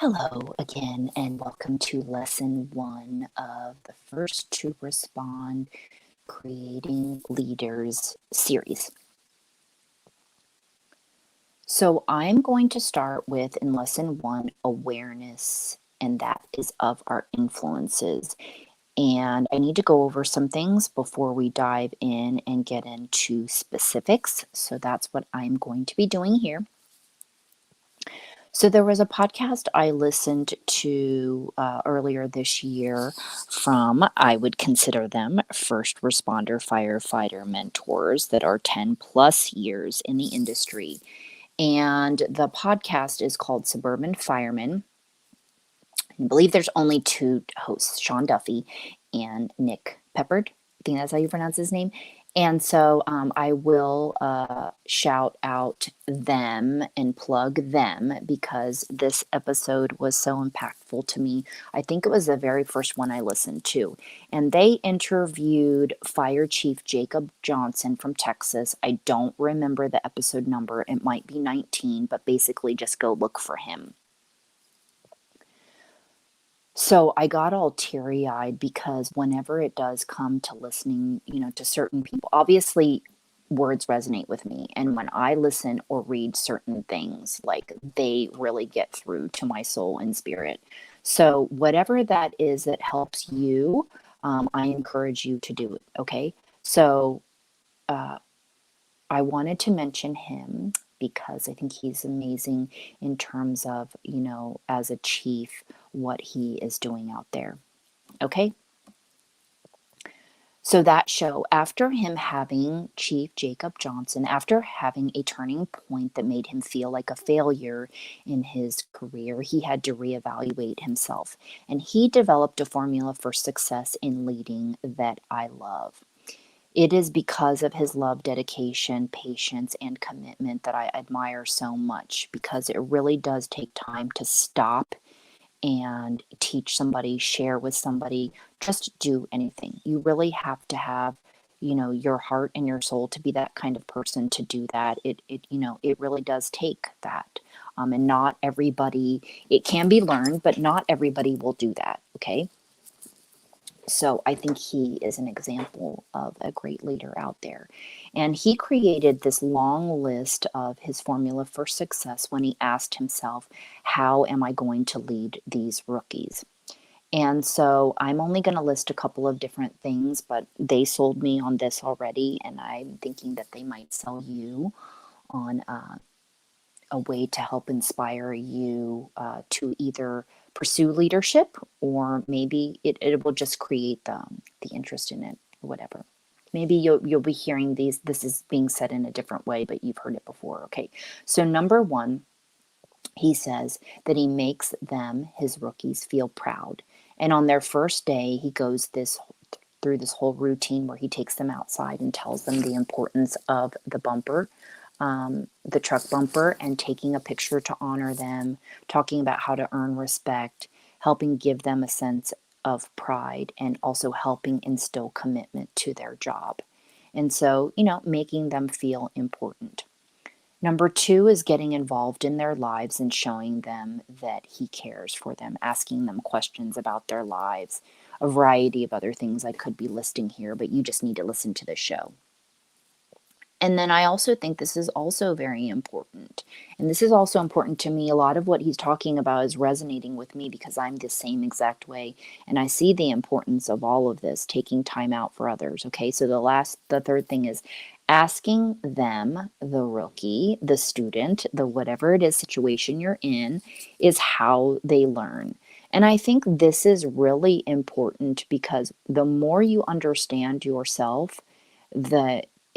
Hello again, and welcome to lesson 1 of the First to Respond Creating Leaders series. So I'm going to start with, in lesson 1, awareness, and that is of our influences. And I need to go over some things before we dive in and get into specifics. So that's what I'm going to be doing here. So there was a podcast I listened to earlier this year from, I would consider them first responder firefighter mentors that are 10 plus years in the industry. And the podcast is called Suburban Firemen. I believe there's only 2 hosts, Sean Duffy and Nick Peppard. I think that's how you pronounce his name. And so I will shout out them and plug them because this episode was so impactful to me. I think it was the very first one I listened to. And they interviewed Fire Chief Jacob Johnson from Texas. I don't remember the episode number. It might be 19, but basically just go look for him. So I got all teary-eyed because whenever it does come to listening, to certain people, obviously words resonate with me. And when I listen or read certain things, like they really get through to my soul and spirit. So whatever that is that helps you, I encourage you to do it. Okay. So I wanted to mention him because I think he's amazing in terms of, as a chief, what he is doing out there. Okay? So that show, after him having Chief Jacob Johnson, after having a turning point that made him feel like a failure in his career, he had to reevaluate himself. And he developed a formula for success in leading that I love. It is because of his love, dedication, patience, and commitment that I admire so much, because it really does take time to stop and teach somebody, share with somebody, just do anything. You really have to have, your heart and your soul to be that kind of person to do that. It really does take that. And not everybody, it can be learned, but not everybody will do that. Okay. So I think he is an example of a great leader out there. And he created this long list of his formula for success when he asked himself, how am I going to lead these rookies? And so I'm only going to list a couple of different things, but they sold me on this already. And I'm thinking that they might sell you on a way to help inspire you to either pursue leadership, or maybe it will just create the interest in it, or whatever. Maybe you'll be hearing these. This is being said in a different way, but you've heard it before. Okay, so number 1, he says that he makes them, his rookies, feel proud. And on their first day, he goes through this whole routine where he takes them outside and tells them the importance of the bumper, the truck bumper, and taking a picture to honor them, talking about how to earn respect, helping give them a sense of pride, and also helping instill commitment to their job. And so, making them feel important. Number 2 is getting involved in their lives and showing them that he cares for them, asking them questions about their lives, a variety of other things I could be listing here, but you just need to listen to the show. And then I also think this is also very important. And this is also important to me. A lot of what he's talking about is resonating with me because I'm the same exact way. And I see the importance of all of this, taking time out for others. Okay, so the third thing is asking them, the rookie, the student, the whatever it is situation you're in, is how they learn. And I think this is really important because the more you understand yourself,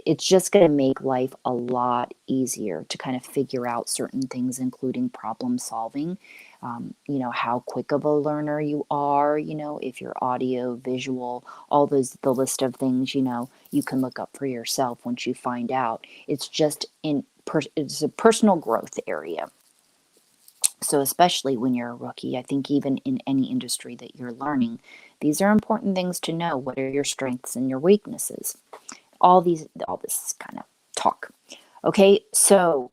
it's just going to make life a lot easier to kind of figure out certain things, including problem solving. How quick of a learner you are, if you're audio, visual, all the list of things, you can look up for yourself once you find out. It's just it's a personal growth area. So especially when you're a rookie, I think even in any industry that you're learning, these are important things to know. What are your strengths and your weaknesses? All this kind of talk. Okay, so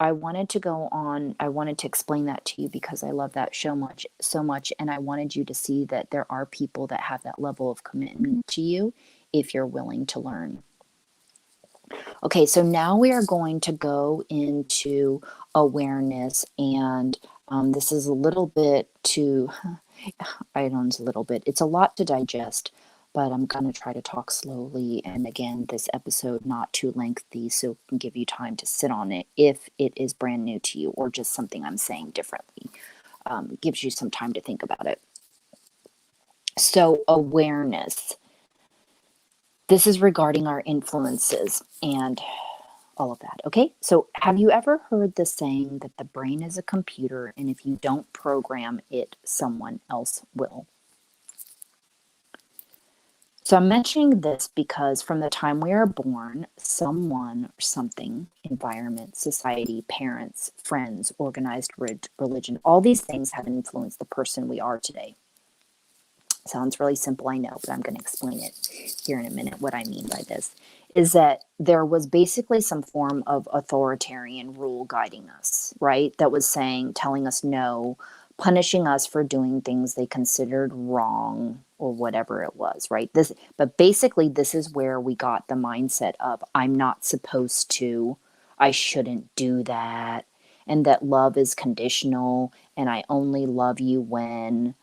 I wanted to go on, I wanted to explain that to you because I love that show so much. And I wanted you to see that there are people that have that level of commitment to you if you're willing to learn. Okay, so now we are going to go into awareness, and this is a little bit to, I know it's a little bit, it's a lot to digest, but I'm going to try to talk slowly. And again, this episode not too lengthy, so it can give you time to sit on it if it is brand new to you or just something I'm saying differently. Gives you some time to think about it. So, awareness. This is regarding our influences and all of that. Okay, so have you ever heard the saying that the brain is a computer and if you don't program it, someone else will? So I'm mentioning this because from the time we are born, someone or something, environment, society, parents, friends, organized religion, all these things have influenced the person we are today. Sounds really simple, I know, but I'm going to explain it here in a minute. What I mean by this is that there was basically some form of authoritarian rule guiding us, right? That was telling us no, punishing us for doing things they considered wrong or whatever it was, right? But basically, this is where we got the mindset of I'm not supposed to, I shouldn't do that, and that love is conditional, and I only love you when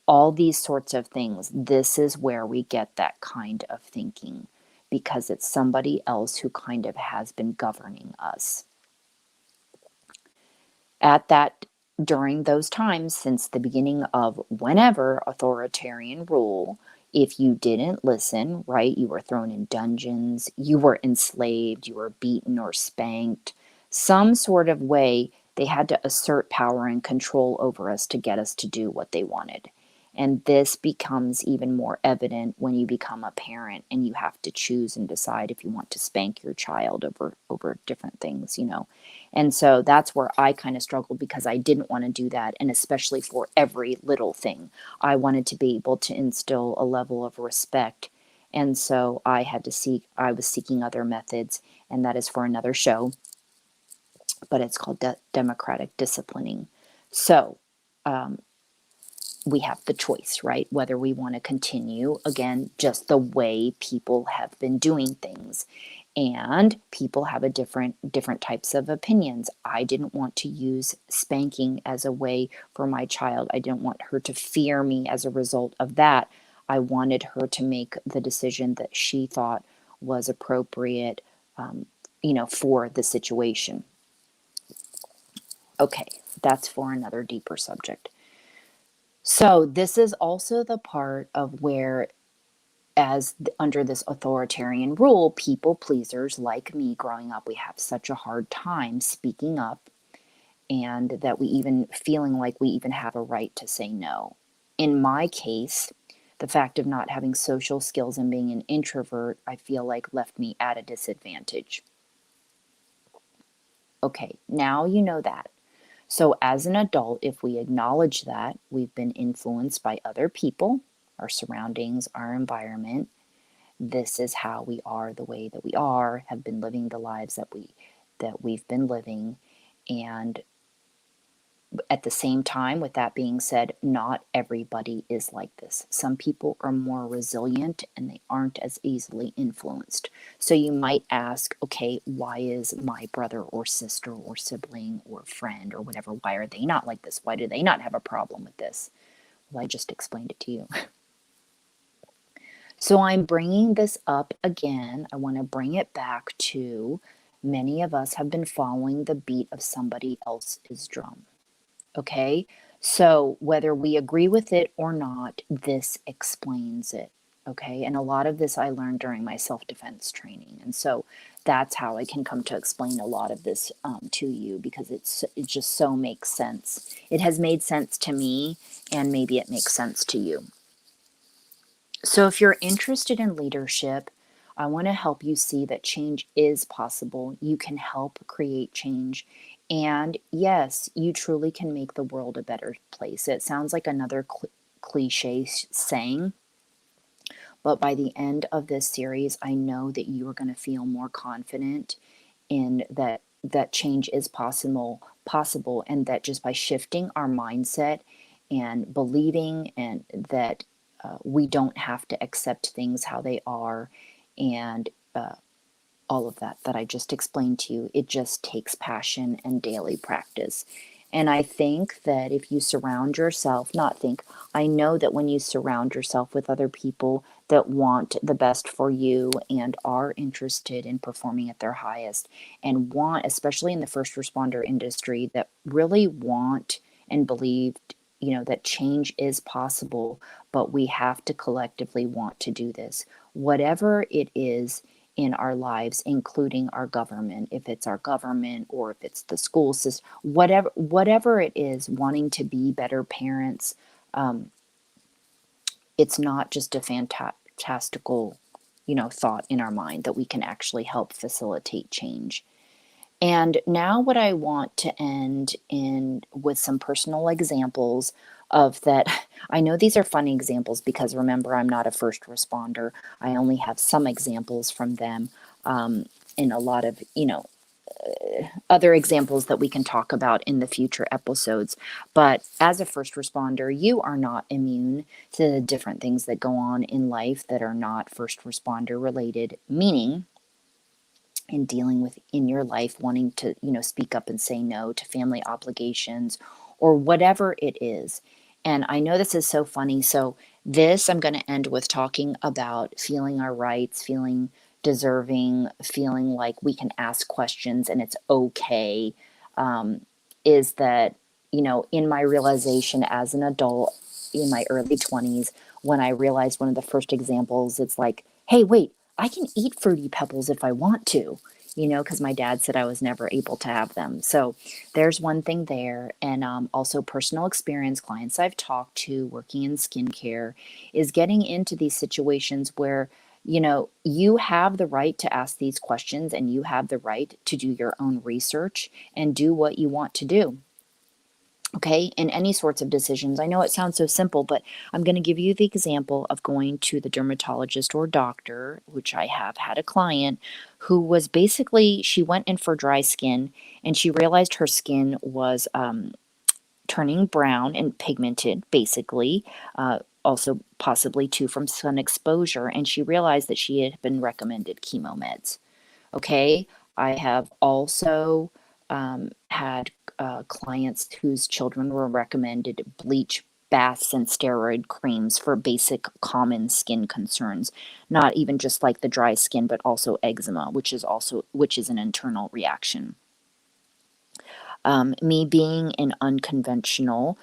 all these sorts of things. This is where we get that kind of thinking because it's somebody else who kind of has been governing us. At that, during those times, since the beginning of whenever authoritarian rule, if you didn't listen, right, you were thrown in dungeons, you were enslaved, you were beaten or spanked, some sort of way they had to assert power and control over us to get us to do what they wanted. And this becomes even more evident when you become a parent and you have to choose and decide if you want to spank your child over different things, you know. And so that's where I kind of struggled because I didn't want to do that. And especially for every little thing, I wanted to be able to instill a level of respect. And so I was seeking other methods, and that is for another show, but it's called democratic disciplining. So, we have the choice, right? Whether we want to continue, again, just the way people have been doing things. And people have different types of opinions. I didn't want to use spanking as a way for my child. I didn't want her to fear me as a result of that. I wanted her to make the decision that she thought was appropriate, for the situation. Okay, that's for another deeper subject. So this is also the part of where, under this authoritarian rule, people pleasers like me growing up, we have such a hard time speaking up, and that we even feeling like we even have a right to say no. In my case, the fact of not having social skills and being an introvert, I feel like left me at a disadvantage. Okay, now you know that. So, as an adult, if we acknowledge that we've been influenced by other people, our surroundings, our environment, this is how we are the way that we are, have been living the lives that we've been living. And at the same time, with that being said, not everybody is like this. Some people are more resilient and they aren't as easily influenced. So you might ask, okay, why is my brother or sister or sibling or friend or whatever, why are they not like this? Why do they not have a problem with this? Well, I just explained it to you. So I'm bringing this up again. I want to bring it back to many of us have been following the beat of somebody else's drum. Okay, so whether we agree with it or not, this explains it. Okay, and a lot of this I learned during my self defense training. And so that's how I can come to explain a lot of this to you, because it just so makes sense. It has made sense to me, and maybe it makes sense to you. So, if you're interested in leadership, I want to help you see that change is possible. You can help create change. And yes, you truly can make the world a better place. It sounds like another cliche saying, but by the end of this series, I know that you are going to feel more confident in that that change is possible, and that just by shifting our mindset and believing and that we don't have to accept things how they are, and all of that I just explained to you, it just takes passion and daily practice. And I think that if you surround yourself, not think, I know that when you surround yourself with other people that want the best for you and are interested in performing at their highest, and want, especially in the first responder industry, that really want and believe, that change is possible, but we have to collectively want to do this. Whatever it is in our lives, including our government, if it's our government or if it's the school system, whatever it is, wanting to be better parents, it's not just a fantastical, thought in our mind, that we can actually help facilitate change. And now what I want to end in with some personal examples of that. I know these are funny examples because remember, I'm not a first responder. I only have some examples from them, and a lot of, other examples that we can talk about in the future episodes. But as a first responder, you are not immune to the different things that go on in life that are not first responder related, meaning in dealing with in your life, wanting to, speak up and say no to family obligations or whatever it is. And I know this is so funny. So this, I'm going to end with talking about feeling our rights, feeling deserving, feeling like we can ask questions and it's okay. Is that, in my realization as an adult in my early 20s, when I realized one of the first examples, it's like, hey, wait, I can eat Fruity Pebbles if I want to, because my dad said I was never able to have them. So there's one thing there. And also personal experience, clients I've talked to working in skincare, is getting into these situations where, you have the right to ask these questions and you have the right to do your own research and do what you want to do. Okay, in any sorts of decisions. I know it sounds so simple, but I'm going to give you the example of going to the dermatologist or doctor, which I have had a client who was basically, she went in for dry skin and she realized her skin was turning brown and pigmented, basically, also possibly too from sun exposure. And she realized that she had been recommended chemo meds. Okay. I have also had clients whose children were recommended bleach baths and steroid creams for basic common skin concerns, not even just like the dry skin, but also eczema, which is an internal reaction. Me being an unconventional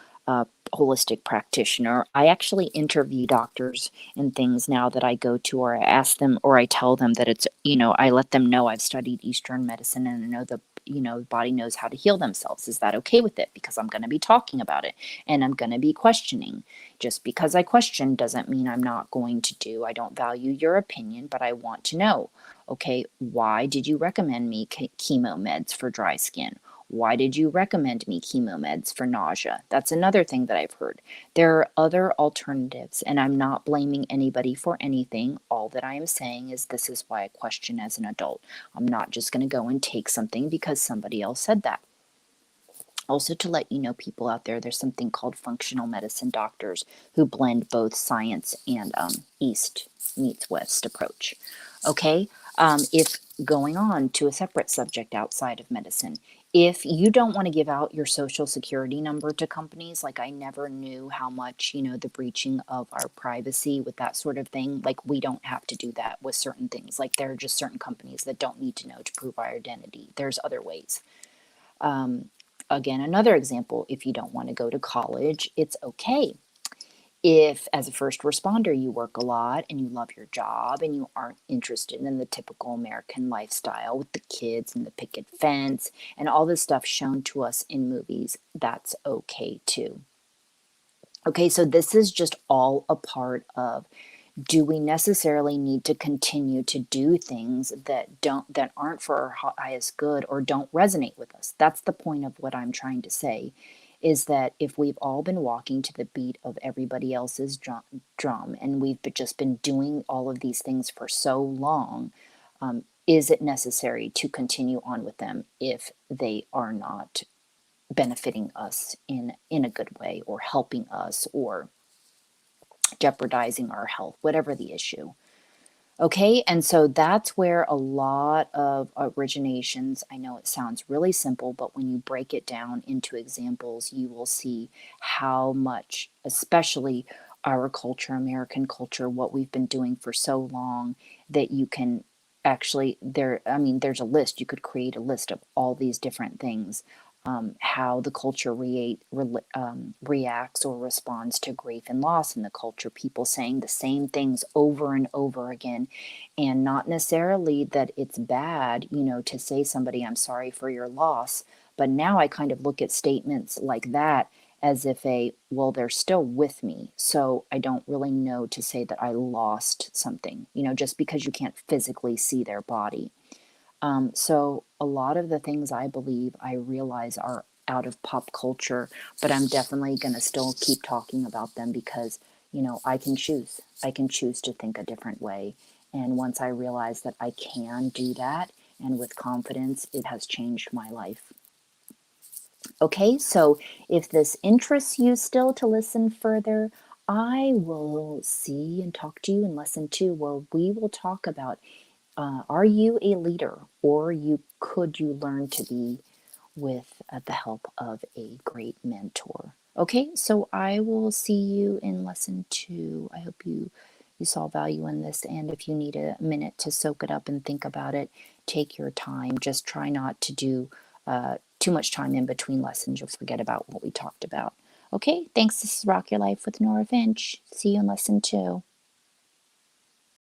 holistic practitioner, I actually interview doctors and things now that I go to, or I ask them, or I tell them that it's, I let them know I've studied Eastern medicine and I know the body knows how to heal themselves. Is that okay with it? Because I'm going to be talking about it and I'm going to be questioning. Just because I question doesn't mean I'm not going to do. I don't value your opinion, but I want to know, okay, why did you recommend me chemo meds for dry skin? Why did you recommend me chemo meds for nausea? That's another thing that I've heard. There are other alternatives, and I'm not blaming anybody for anything. All that I am saying is this is why I question as an adult. I'm not just going to go and take something because somebody else said that. Also, to let you know, people out there, there's something called functional medicine doctors who blend both science and East meets West approach. Okay, if going on to a separate subject outside of medicine, if you don't want to give out your social security number to companies, like I never knew how much, the breaching of our privacy with that sort of thing, like we don't have to do that with certain things. Like there are just certain companies that don't need to know to prove our identity. There's other ways. Again, another example, if you don't want to go to college, it's okay. If, as a first responder, you work a lot and you love your job and you aren't interested in the typical American lifestyle with the kids and the picket fence and all this stuff shown to us in movies, that's okay too. Okay, so this is just all a part of, do we necessarily need to continue to do things that aren't for our highest good or don't resonate with us? That's the point of what I'm trying to say, is that if we've all been walking to the beat of everybody else's drum and we've just been doing all of these things for so long, is it necessary to continue on with them if they are not benefiting us in a good way, or helping us, or jeopardizing our health, whatever the issue? Okay, and so that's where a lot of originations, I know it sounds really simple, but when you break it down into examples, you will see how much, especially our culture, American culture, what we've been doing for so long, that you can actually, I mean, there's a list, you could create a list of all these different things, how the culture reacts or responds to grief and loss in the culture. People saying the same things over and over again, and not necessarily that it's bad, to say somebody, I'm sorry for your loss. But now I kind of look at statements like that as if well, they're still with me. So I don't really know to say that I lost something, just because you can't physically see their body. So a lot of the things I believe, I realize, are out of pop culture, but I'm definitely going to still keep talking about them because, I can choose. I can choose to think a different way. And once I realize that I can do that, and with confidence, it has changed my life. Okay, so if this interests you still to listen further, I will see and talk to you in lesson 2, where we will talk about, are you a leader, or could you learn to be with the help of a great mentor? Okay, so I will see you in lesson 2. I hope you saw value in this, and if you need a minute to soak it up and think about it, take your time. Just try not to do too much time in between lessons. You'll forget about what we talked about. Okay, thanks. This is Rock Your Life with Nora Finch. See you in lesson 2.